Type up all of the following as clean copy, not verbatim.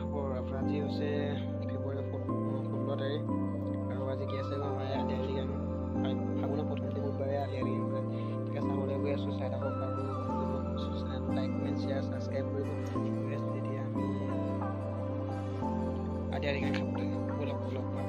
খবৰ আজি হৈছে ফেব্ৰুৱাৰী 16 তাৰিখ আৰু আজি কি আছে আমাৰ আলি আলি গান ফাগুনৰ প্ৰথম বুধবাৰে আলি আলি গান তাকে চাবলৈ গৈ আছোঁ চাই থাকক আৰু লাইক কমেণ্ট শ্বেয়াৰ ছাবস্ক্ৰাইব কৰিব তেতিয়া আমি আলি আলি গান খাবলৈ লগ পাম।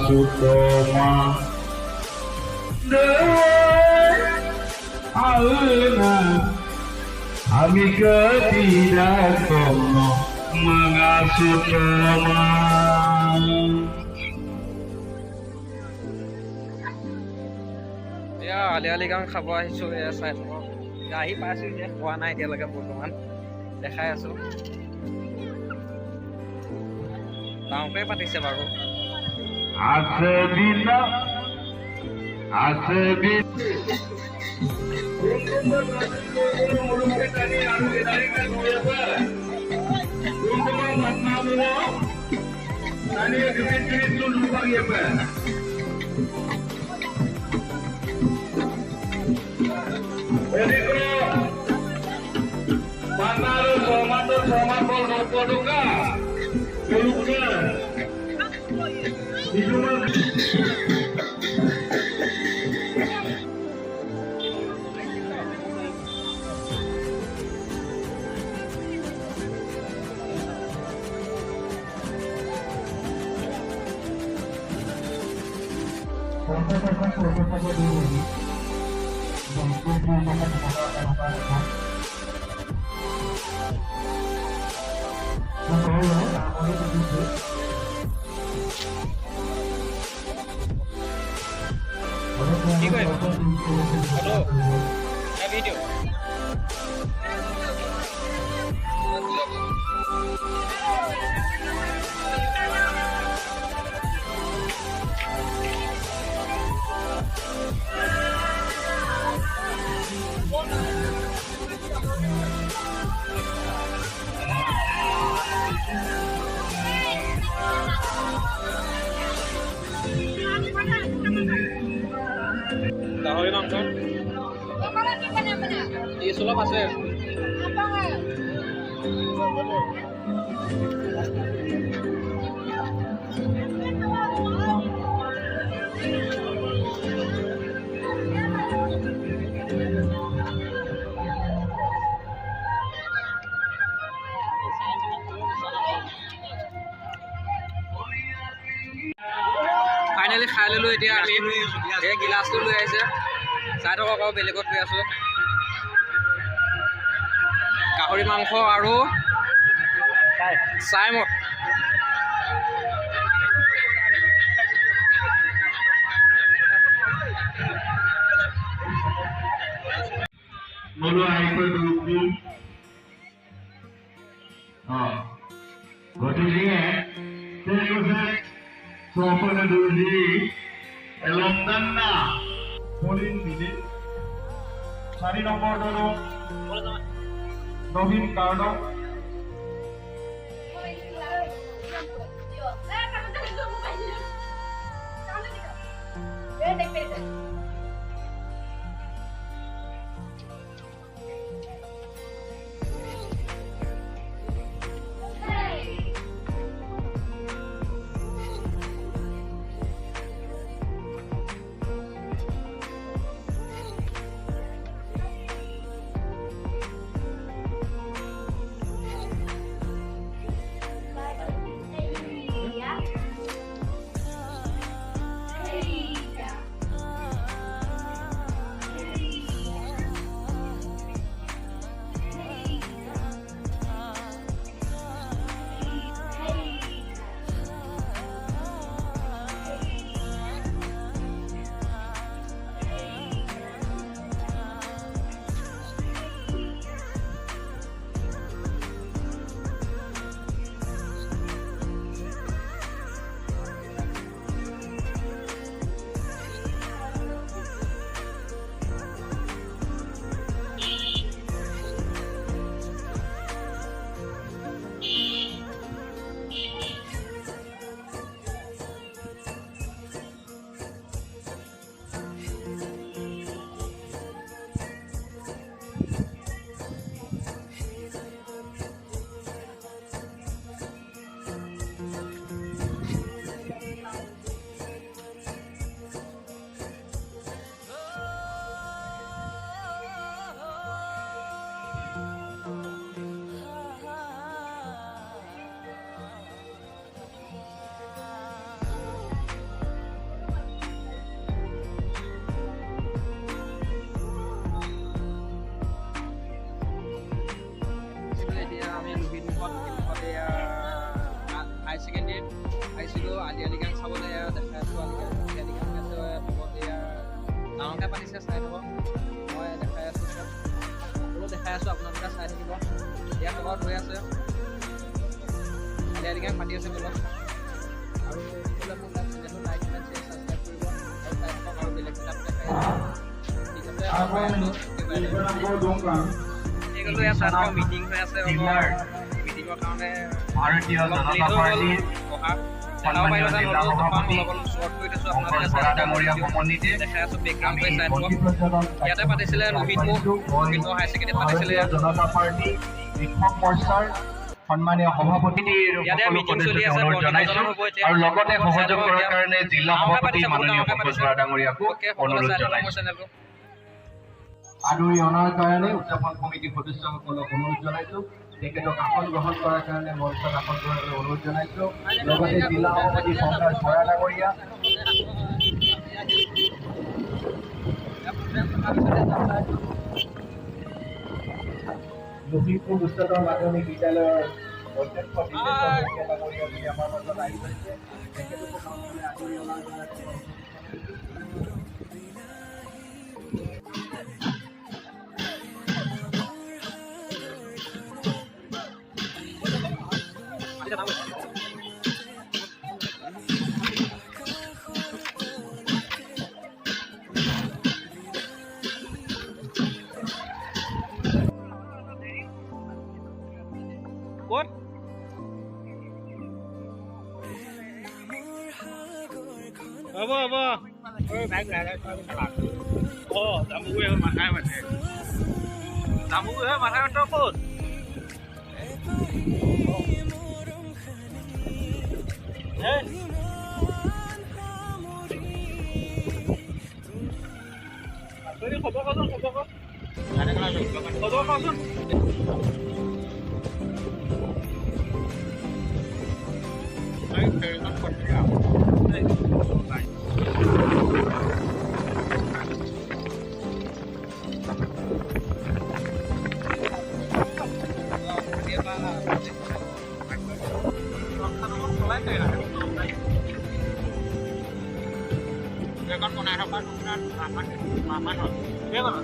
Sukoma Ami ketidakkono mengasukoma ya ali-ali গান খাব আহিছোঁ এয়া চাই থাকক আহি পাইছোঁ যে খোৱা নাই এতিয়ালৈকে বৰ্তমান দেখাই আছোঁ ডাঙৰকৈ পাতিছে বাৰু Asebina কি কয় হেল্ল' ভিডিঅ' গাহৰি মাংস অলপ আছে ফাইনেলি খাই ললোঁ এতিয়া আমি এই গিলাচটো লৈ আহিছে চাই থাকক আকৌ বেলেগত গৈ আছোঁ গাহৰি মাংস আৰু চাইমদ Mulu aiko dulu. Gothinya, saya kira siapa yang dulu di Elongana, Polin ini. 4 number দলক নবীন কাৰ্ডক হাই ছেকেণ্ডেৰীত আহিছিলোঁ আলি আলি গান চাবলৈ দেখাই আছোঁ আলি আলি গান আছে লগত এয়া ডাঙৰকৈ পাতিছে চাই থাকক মই দেখাই আছোঁ চব সকলো দেখাই আছোঁ আপোনালোকে চাই থাকিব ইয়াৰ তলত হৈ আছে আলি আলি গান পাতি আছে তলত আৰু সকলোৱে মোৰ চেনেলটো লাইক কমেণ্ট শ্বেয়াৰ ছাবস্ক্ৰাইব কৰিব আৰু চাই থাকক আৰু বেলেগ কিতাপ দেখাই ঠিক আছে এইগুলো ইয়াত চাই থাকক মিটিং হৈ আছে মিটিঙৰ কাৰণে ভাৰতীয় জনতা পাৰ্টিৰ সন্মানীয় জিলা সভাপতি শংকৰ বৰা ডাঙৰীয়া সমন্বিতে ইয়াতে পাতিছিলে হাই ছেকেণ্ডেৰীত পাতিছিলে জনতা পাৰ্টি কৃষক মৰ্চাৰ সন্মানীয় সভাপতিৰ সকলো সদস্যকে অনুৰোধ জনাইছো আৰু লগতে সহযোগ কৰাৰ কাৰণে জিলা সভাপতি মাননীয় শংকৰ বৰা ডাঙৰীয়াকো অনুৰোধ জনাইছো আদৰি অনাৰ কাৰণে উদযাপন কমিটিৰ সদস্যসকলক অনুৰোধ জনাইছো তেখেতক আসন গ্ৰহণ কৰাৰ কাৰণে মঞ্চত আসন গ্ৰহণলৈ অনুৰোধ জনাইছো লগতে জিলা সভাপতি শংকৰ বৰা ডাঙৰীয়া লখিমপুৰ উচ্চতৰ মাধ্যমিক বিদ্যালয়ৰ অধ্যক্ষ ডাঙৰীয়া বুলি আমাৰ মাজত আহি গৈছে তেখেতকো আদৰি অনাৰ জনাইছো What? Apa? Baik lah, oh, tamu gue makan macam. Tamu gue makan macam pun. Ini khobok. Ada kelas khobok. Đấy, thì nó còn cái nào đây này con này không bắt mà bắt rồi biết rồi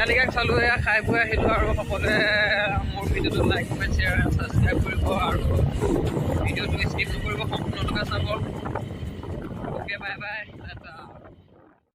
আলি গাং চালোঁ, এয়া খাই বৈ আহিলোঁ আৰু সকলোৱে মোৰ ভিডিঅ'টো লাইক কমেণ্ট শ্বেয়াৰ ছাবস্ক্ৰাইব কৰিব আৰু ভিডিঅ'টো স্কিপ নকৰিব, সম্পূৰ্ণলৈকে চাব। Okay, bye bye.